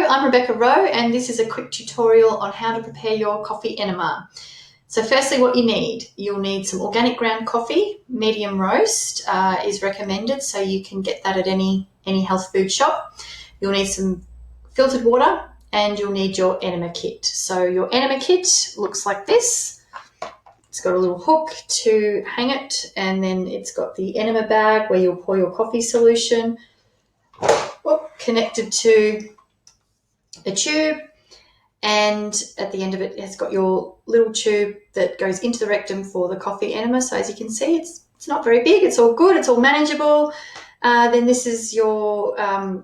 I'm Rebecca Rowe, and this is a quick tutorial on how to prepare your coffee enema. So firstly, what you'll need some organic ground coffee. Medium roast is recommended, so you can get that at any health food shop. You'll need some filtered water, and you'll need your enema kit. So your enema kit looks like this. It's got a little hook to hang it, and then it's got the enema bag where you'll pour your coffee solution, connected to a tube, and at the end of it has got your little tube that goes into the rectum for the coffee enema. So as you can see, it's not very big, it's all good, it's all manageable. Then this is your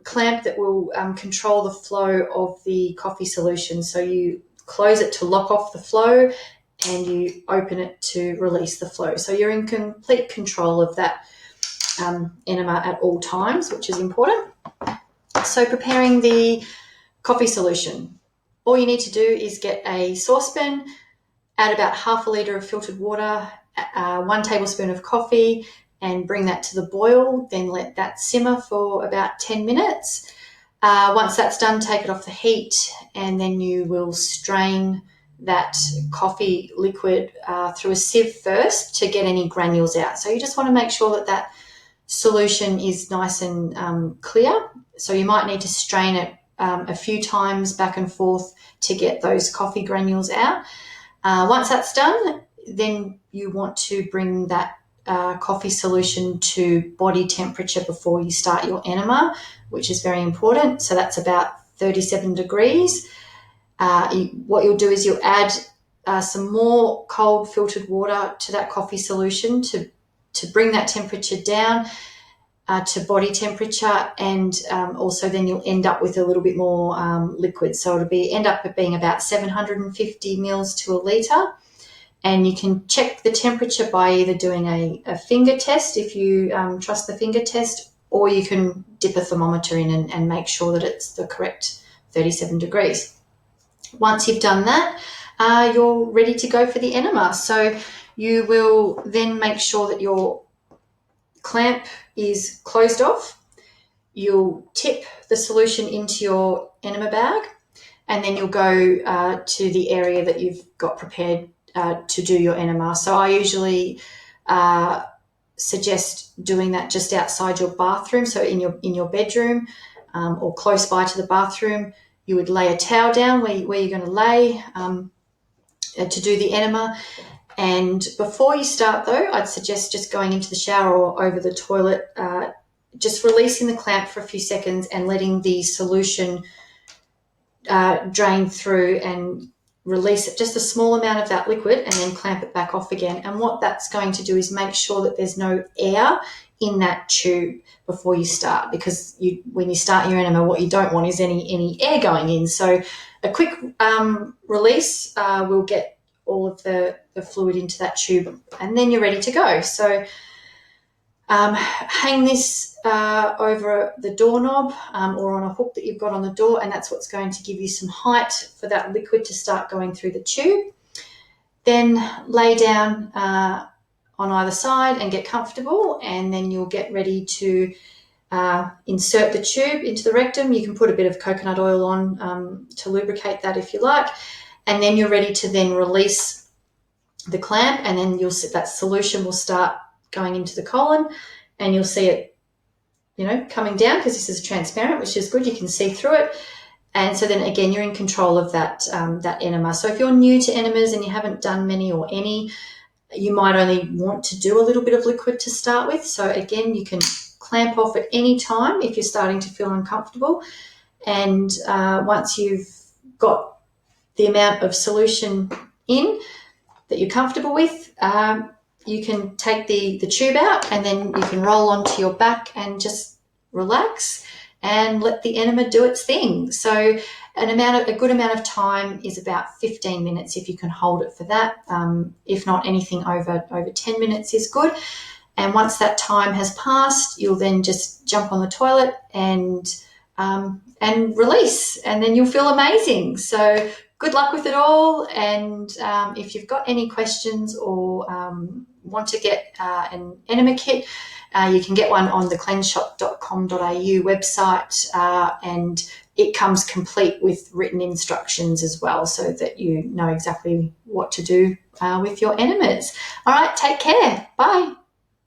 clamp that will control the flow of the coffee solution. So you close it to lock off the flow and you open it to release the flow. So you're in complete control of that enema at all times, which is important. So preparing the coffee solution. All you need to do is get a saucepan, add about half a litre of filtered water, 1 tablespoon of coffee, and bring that to the boil. Then let that simmer for about 10 minutes. Once that's done, take it off the heat, and then you will strain that coffee liquid through a sieve first to get any granules out. So you just want to make sure that that solution is nice and clear. So you might need to strain it a few times back and forth to get those coffee granules out. Once that's done, then you want to bring that coffee solution to body temperature before you start your enema, which is very important. So that's about 37 degrees. What you'll do is you'll add some more cold filtered water to that coffee solution to bring that temperature down to body temperature, and also then you'll end up with a little bit more liquid. So it'll end up being about 750 mils to a litre. And you can check the temperature by either doing a finger test if you trust the finger test, or you can dip a thermometer in and make sure that it's the correct 37 degrees. Once you've done that, you're ready to go for the enema. So you will then make sure that your clamp is closed off. You'll tip the solution into your enema bag, and then you'll go to the area that you've got prepared to do your enema. So I usually suggest doing that just outside your bathroom. So in your bedroom or close by to the bathroom, you would lay a towel down where you're going to lay to do the enema. And before you start though, I'd suggest just going into the shower or over the toilet, just releasing the clamp for a few seconds and letting the solution drain through and release it, just a small amount of that liquid, and then clamp it back off again. And what that's going to do is make sure that there's no air in that tube before you start, because when you start your enema, what you don't want is any air going in. So a quick release will get all of the fluid into that tube, and then you're ready to go. So hang this over the doorknob or on a hook that you've got on the door, and that's what's going to give you some height for that liquid to start going through the tube. Then lay down on either side and get comfortable, and then you'll get ready to insert the tube into the rectum. You can put a bit of coconut oil on to lubricate that if you like, and then you're ready to then release the clamp, and then that solution will start going into the colon, and you'll see it, coming down, because this is transparent, which is good. You can see through it. And so then again, you're in control of that enema. So if you're new to enemas and you haven't done many or any, you might only want to do a little bit of liquid to start with. So again, you can clamp off at any time if you're starting to feel uncomfortable. And once you've got the amount of solution in that you're comfortable with, you can take the tube out, and then you can roll onto your back and just relax and let the enema do its thing. So a good amount of time is about 15 minutes if you can hold it for that. If not, anything over 10 minutes is good. And once that time has passed, you'll then just jump on the toilet and release, and then you'll feel amazing. So good luck with it all. And if you've got any questions or want to get an enema kit, you can get one on the cleanseshop.com.au website, and it comes complete with written instructions as well, so that you know exactly what to do with your enemas. All right, take care. Bye.